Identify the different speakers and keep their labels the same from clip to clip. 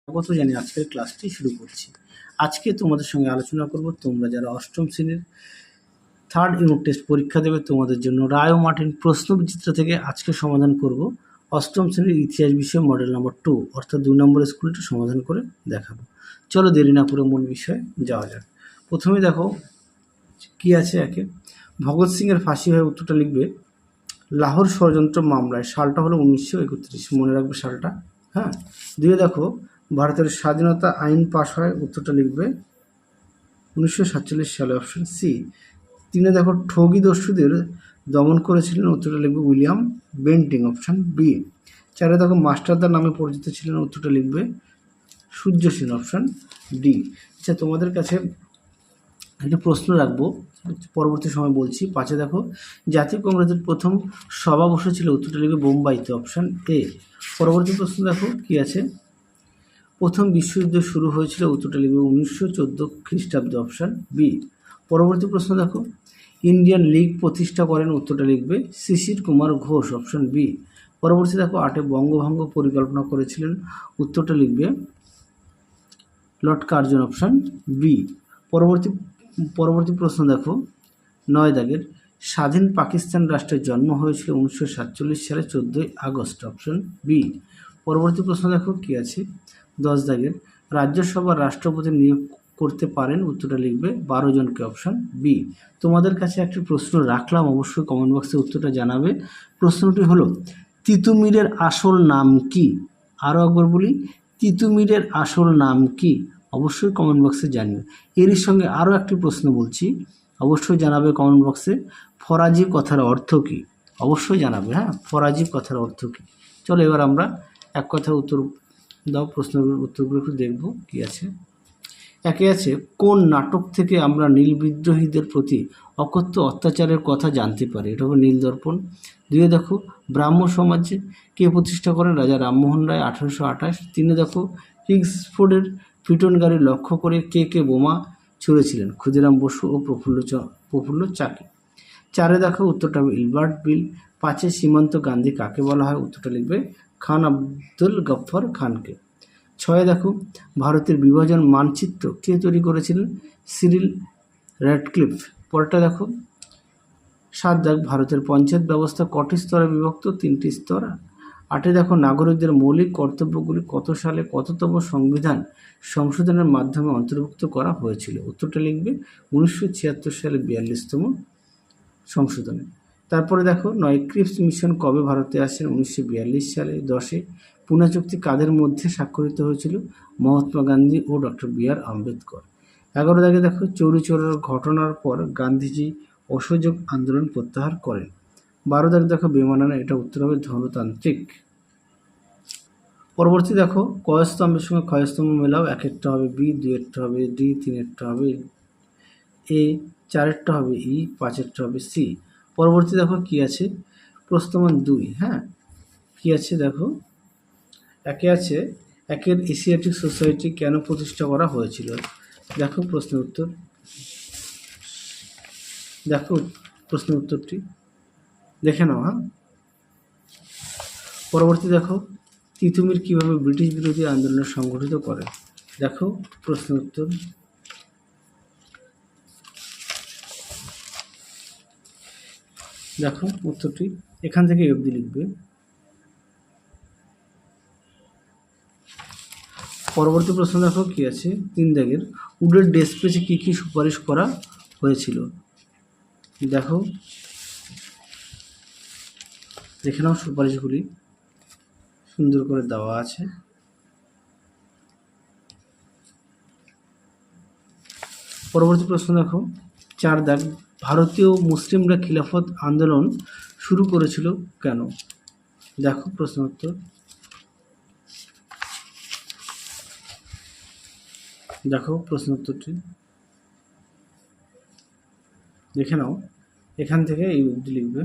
Speaker 1: স্বাগত জানিয়ে আজকের ক্লাসটি শুরু করছি। আজকে তোমাদের সঙ্গে আলোচনা করব তোমরা যারা অষ্টম শ্রেণীর থার্ড ইউনিট টেস্ট পরীক্ষা দেবে তোমাদের জন্য রায় ও মার্টিন প্রশ্নবিচিত্র থেকে আজকে সমাধান করব অষ্টম শ্রেণীর ইতিহাস বিষয় মডেল নম্বর 2 অর্থাৎ 2 নম্বরের স্কুলটি সমাধান করে দেখাবো। চলো দেরি না করে মূল বিষয়ে যাওয়া যাক। প্রথমে দেখো কি আছে। একে ভগৎ সিংয়ের ফাঁসি হয়ে উত্তরটা লিখবে লাহোর ষড়যন্ত্র মামলায়, সালটা হলো 1931, মনে রাখবে সালটা। হ্যাঁ, দিয়ে দেখো ভারতের স্বাধীনতা আইন পাশ হয়, উত্তরটা লিখবে 1947 সালে, অপশন সি। তিনে দেখো ঠগী দস্যুদের দমন করেছিলেন, উত্তরটা লিখবে উইলিয়াম বেন্টিং, অপশন বি। চারে দেখো মাস্টারদার নামে পরিচিত ছিলেন, উত্তরটা লিখবে সূর্য সেন, অপশন ডি। আচ্ছা, তোমাদের কাছে একটা প্রশ্ন রাখবো, পরবর্তী সময় বলছি। পাঁচে দেখো জাতীয় কংগ্রেসের প্রথম সভা বসেছিল, উত্তরটা লিখবে বোম্বাইতে, অপশন এ। পরবর্তী প্রশ্ন দেখো কি আছে। প্রথম বিশ্বযুদ্ধ শুরু হয়েছিল, উত্তরটা লিখবে 1914 খ্রিস্টাব্দে, অপশন বি। পরবর্তী প্রশ্ন দেখো ইন্ডিয়ান লীগ প্রতিষ্ঠা করেন, উত্তরটা লিখবে শিশির কুমার ঘোষ, অপশন বি। পরবর্তী দেখো আটে বঙ্গভঙ্গ পরিকল্পনা করেছিলেন, উত্তরটা লিখবে লর্ড কার্জন, অপশন বি। পরবর্তী প্রশ্ন দেখো 9 দাগের স্বাধীন পাকিস্তান রাষ্ট্রের জন্ম হয়েছিল 1947 সালে 14 আগস্ট, অপশন বি। পরবর্তী প্রশ্ন দেখো কি আছে। 10 দাগের রাজ্যসভার রাষ্ট্রপতি নিয়োগ করতে পারেন, উত্তরটা লিখবে 12 জনকে, অপশন বি। তোমাদের কাছে একটি প্রশ্ন রাখলাম, অবশ্যই কমেন্ট বক্সে উত্তরটা জানাবে। প্রশ্নটি হলো তিতুমিরের আসল নাম কি? আরও একবার বলি, তিতুমিরের আসল নাম কি? অবশ্যই কমেন্ট বক্সে জানিও। এরই সঙ্গে আরও একটি প্রশ্ন বলছি, অবশ্যই জানাবে কমেন্ট বক্সে, ফরাজি কথার অর্থ কী? অবশ্যই জানাবে। হ্যাঁ, ফরাজি কথার অর্থ কী? চলো এবার আমরা এক কথায় উত্তর দাও, প্রশ্নের উত্তরগুলো একটু দেখব কি আছে। একে আছে কোন নাটক থেকে আমরা নীল বিদ্রোহীদের প্রতি অকথ্য অত্যাচারের কথা জানতে পারি? এটা হলো নীলদর্পণ। দুয়ে দেখো ব্রাহ্ম সমাজে কে প্রতিষ্ঠা করেন? রাজা রামমোহন রায়, 1828। তিনে দেখো কিংসফোর্ডের পিটন গাড়ি লক্ষ্য করে কে বোমা ছুঁড়েছিলেন? ক্ষুদিরাম বসু ও প্রফুল্ল চাকি। চারে দেখো উত্তরটা হবে ইলবার্ট বিল। পাঁচে সীমান্ত গান্ধী কাকে বলা হয়? উত্তরটা লিখবে খান আব্দুল গফ্ফর খানকে। ছয়ে দেখো ভারতের বিভাজন মানচিত্র কে তৈরি করেছিলেন? Cyril Radcliffe. পরেরটা দেখো 7 দেখ ভারতের পঞ্চায়েত ব্যবস্থা কটি স্তরে বিভক্ত? 3টি স্তর। 8 দেখো নাগরিকদের মৌলিক কর্তব্যগুলি কত সালে কততম সংবিধান সংশোধনের মাধ্যমে অন্তর্ভুক্ত করা হয়েছিল? উত্তরটা লিখবে 1976 সালে 42তম সংশোধনে। তারপরে দেখো 9 ক্রিপস মিশন কবে ভারতে আসেন? 1942 সালে। 10 পুনা চুক্তি কাদের মধ্যে স্বাক্ষরিত হয়েছিল? মহাত্মা গান্ধী ও ডক্টর বি.আর. আম্বেদকর। 11 দাগে দেখো চৌরি চৌরার ঘটনার পর গান্ধীজি অসহযোগ আন্দোলন প্রত্যাহার করেন। 12 দাগে দেখো বিমান আনা, এটা উত্তর হবে ধনতান্ত্রিক। পরবর্তী দেখো কয়স্তম্ভের সঙ্গে ক্ষয়স্তম্ভ মেলাও, এক একটা হবে বি, 2-এরটা হবে ডি, 3-এরটা হবে এ, 4-এরটা হবে ই, 5-এরটা হবে সি। পরবর্তী দেখো কি আছে প্রশ্নমান 2। হ্যাঁ, কি আছে দেখো একে আছে একের এশিয়াটিক সোসাইটি কেন প্রতিষ্ঠা করা হয়েছিল? দেখো প্রশ্নের উত্তর, দেখো প্রশ্নের উত্তরটি দেখে নাও। হ্যাঁ, পরবর্তী দেখো তিতুমির কিভাবে ব্রিটিশ বিরোধী আন্দোলন সংগঠিত করে? দেখো প্রশ্নের উত্তর, দেখো উত্তরটি এখান থেকে অবধি লিখবে। পরবর্তী প্রশ্ন দেখো কি আছে 3 দাগের উডের ডেস্ক পেজে কী কী সুপারিশ করা হয়েছিল? দেখো দেখে নাও, সুপারিশগুলি সুন্দর করে দেওয়া আছে। পরবর্তী প্রশ্ন দেখো 4 দাগ ভারতীয় মুসলিমরা খিলাফত আন্দোলন শুরু করেছিল কেন? দেখো প্রশ্ন উত্তর, দেখো প্রশ্ন উত্তরটি দেখে নাও, এখান থেকে এই অবধি লিখবে।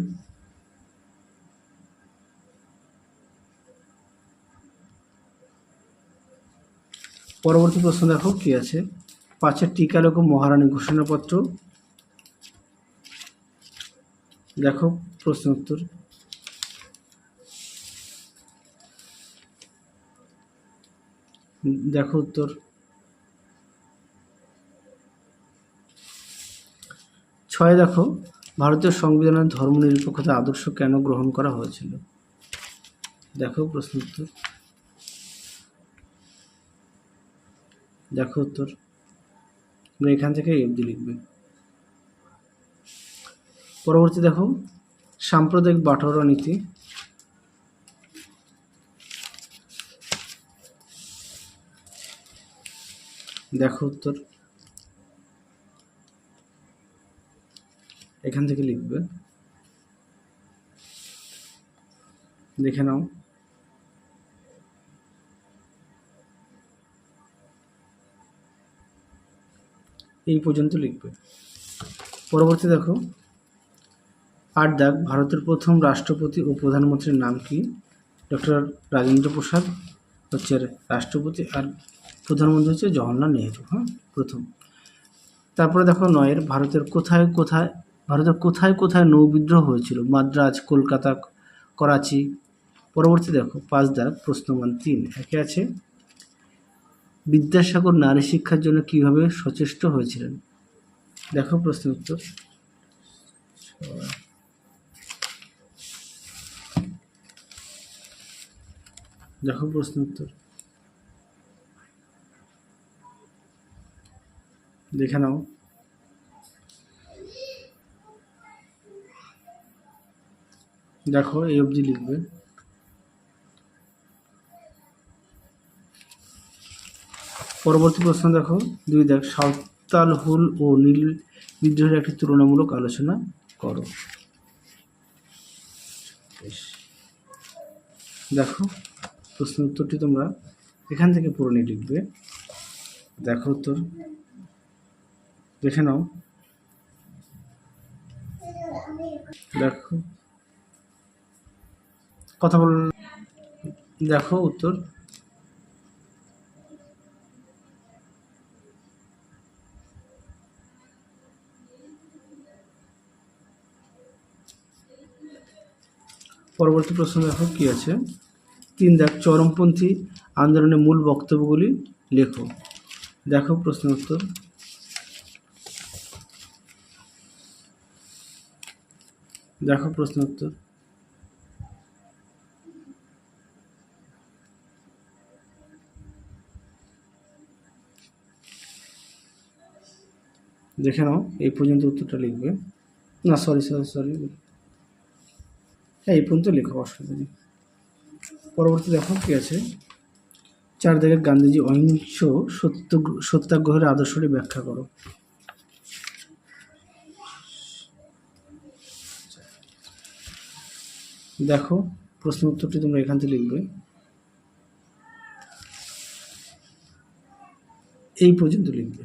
Speaker 1: পরবর্তী প্রশ্ন দেখো কি আছে 5-এর টিকালোক মহারানী ঘোষণাপত্র। দেখো প্রশ্ন উত্তর, দেখো উত্তর। 6 দেখো, ভারতীয় সংবিধানের ধর্মনিরপেক্ষতা আদর্শ কেন গ্রহণ করা হয়েছিল? দেখো প্রশ্ন উত্তর। দেখো উত্তর। এখান থেকে অবধি লিখবে। পরবর্তী দেখো, সাম্প্রদায়িক বাটোয়ারা নীতি। দেখো উত্তর। এখান থেকে লিখবে, দেখে নাও। এই পর্যন্ত লিখবে। পরবর্তী দেখো 8 দাগ, ভারতের প্রথম রাষ্ট্রপতি ও প্রধানমন্ত্রীর নাম কি? ডক্টর রাজেন্দ্র প্রসাদ হচ্ছে রাষ্ট্রপতি, আর প্রধানমন্ত্রী হচ্ছে জওহরলাল নেহেরু। হ্যাঁ, প্রথম। তারপরে দেখো 9 ভারতের কোথায় কোথায় নৌ বিদ্রোহ হয়েছিল? মাদ্রাজ, কলকাতা, করাচি। পরবর্তী দেখো 5 দাগ, প্রশ্নমান 3 একে আছে, বিদ্যাসাগর নারী শিক্ষার জন্য কিভাবে সচেষ্ট হয়েছিলেন? দেখো প্রশ্ন উত্তর। দেখো প্রশ্ন উত্তর, দেখে নাও। দেখো এই অবধি লিখবে। পরবর্তী প্রশ্ন দেখো 2 দেখ, সাঁওতাল, হুল ও নীল বিদ্রোহের একটি তুলনামূলক আলোচনা করো। দেখো প্রশ্ন উত্তরটি তোমরা এখান থেকে পড়ে নিয়ে লিখবে। দেখো উত্তর, দেখে নাও। দেখো কথা বল। দেখো উত্তর। পরবর্তী প্রশ্ন দেখো কি আছে। 3 দেখ, চরমপন্থী আন্দোলনের মূল বক্তব্যগুলি লেখো। দেখো প্রশ্ন উত্তর। দেখো প্রশ্ন উত্তর। দেখে নাও, এই পর্যন্ত উত্তরটা লিখবে। না সরি, হ্যাঁ এই পর্যন্ত লেখো, অসুবিধা নেই। পরবর্তী দেখো কি আছে। 4 দাগে, গান্ধীজি অহিংস সত্যাগ্রহের আদর্শটি ব্যাখ্যা করো। দেখো প্রশ্ন উত্তরটি তোমরা এখান থেকে লিখবে। এই পর্যন্ত লিখবে।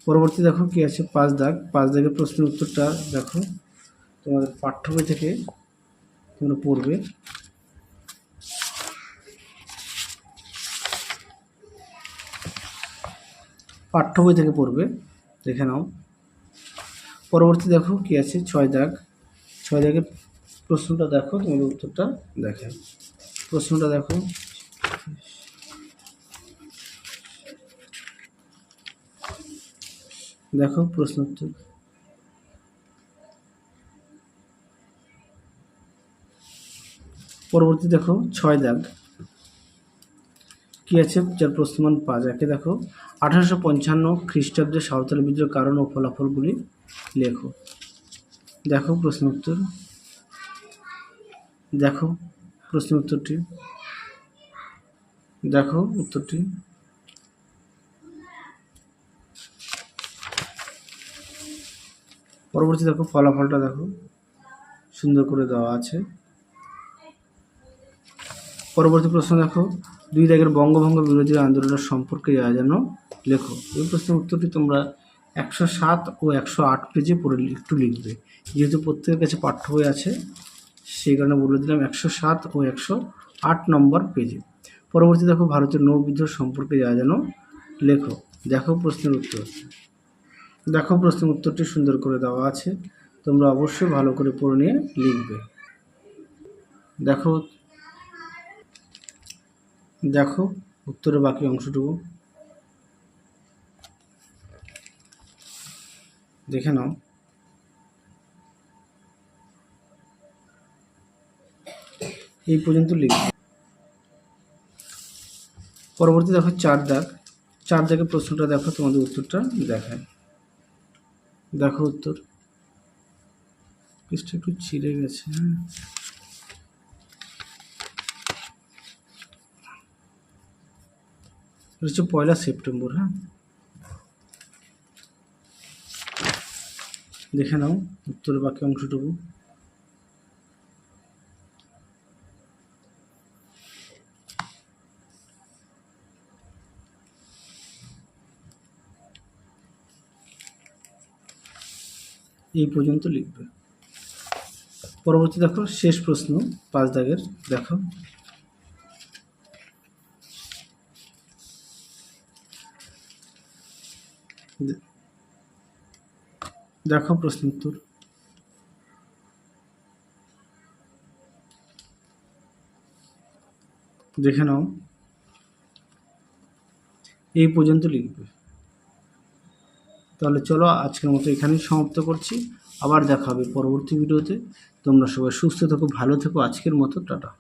Speaker 1: পরবর্তী দেখো কি আছে 5 দাগ। 5 দাগের প্রশ্নের উত্তরটা দেখো, তোমাদের পাঠ্য বই থেকে তোমরা পড়বে। পাঠ্য বই থেকে পড়বে, দেখে নাও। পরবর্তী দেখো কি আছে 6 দাগ। 6 দাগের প্রশ্নটা দেখো, তোমাদের উত্তরটা দেখে। প্রশ্নটা দেখো, দেখো প্রশ্ন উত্তর। পরবর্তী দেখো 6 দাগ কি আছে, যার প্রশ্নমান 5 একে দেখো, 1855 খ্রিস্টাব্দে সাঁওতাল বিদ্রোহের কারণ ও ফলাফলগুলি লেখো। দেখো প্রশ্ন উত্তর। দেখো প্রশ্ন উত্তরটি। দেখো উত্তরটি। পরবর্তী দেখো ফলাফলটা দেখো, সুন্দর করে দেওয়া আছে। পরবর্তী প্রশ্ন দেখো 2 দাগের, বঙ্গভঙ্গ বিরোধী আন্দোলনের সম্পর্কে যেন লেখো। এই প্রশ্নের উত্তরটি তোমরা 107 ও 108 পেজে পড়ে একটু লিখবে, যেহেতু প্রত্যেকের কাছে পাঠ্য বই আছে সেই কারণে বলে দিলাম 107 ও 108 নম্বর পেজে। পরবর্তী দেখো, ভারতের নৌ বিদ্রোহ সম্পর্কে যেন লেখো। দেখো প্রশ্নের উত্তর। দেখো প্রশ্নের উত্তরটি সুন্দর করে দেওয়া আছে, তোমরা অবশ্যই ভালো করে পড়ে নিয়ে লিখবে। দেখো দেখো উত্তরের বাকি অংশটুকু দেখে নাও। এই পর্যন্ত লিখবে। পরবর্তী দেখো 4 দাগ। 4 দাগের প্রশ্নটা দেখো, তোমাদের উত্তরটা দেখায়। দেখো উত্তর, পৃষ্ঠা একটু ছিঁড়ে গেছে। এটা হচ্ছে 1 সেপ্টেম্বর। দেখে নাও উত্তরের বাকি অংশটুকু। এই পর্যন্ত লিখবে। পরবর্তী দেখো শেষ প্রশ্ন 5 দাগের। দেখো দেখো প্রশ্ন উত্তর। দেখে নাও। এই পর্যন্ত লিখবে। তাহলে চলো আজকের মতো এখানেই সমাপ্ত করছি। আবার দেখা হবে পরবর্তী ভিডিওতে। তোমরা সবাই সুস্থ থেকো, ভালো থেকো। আজকের মতো টাটা।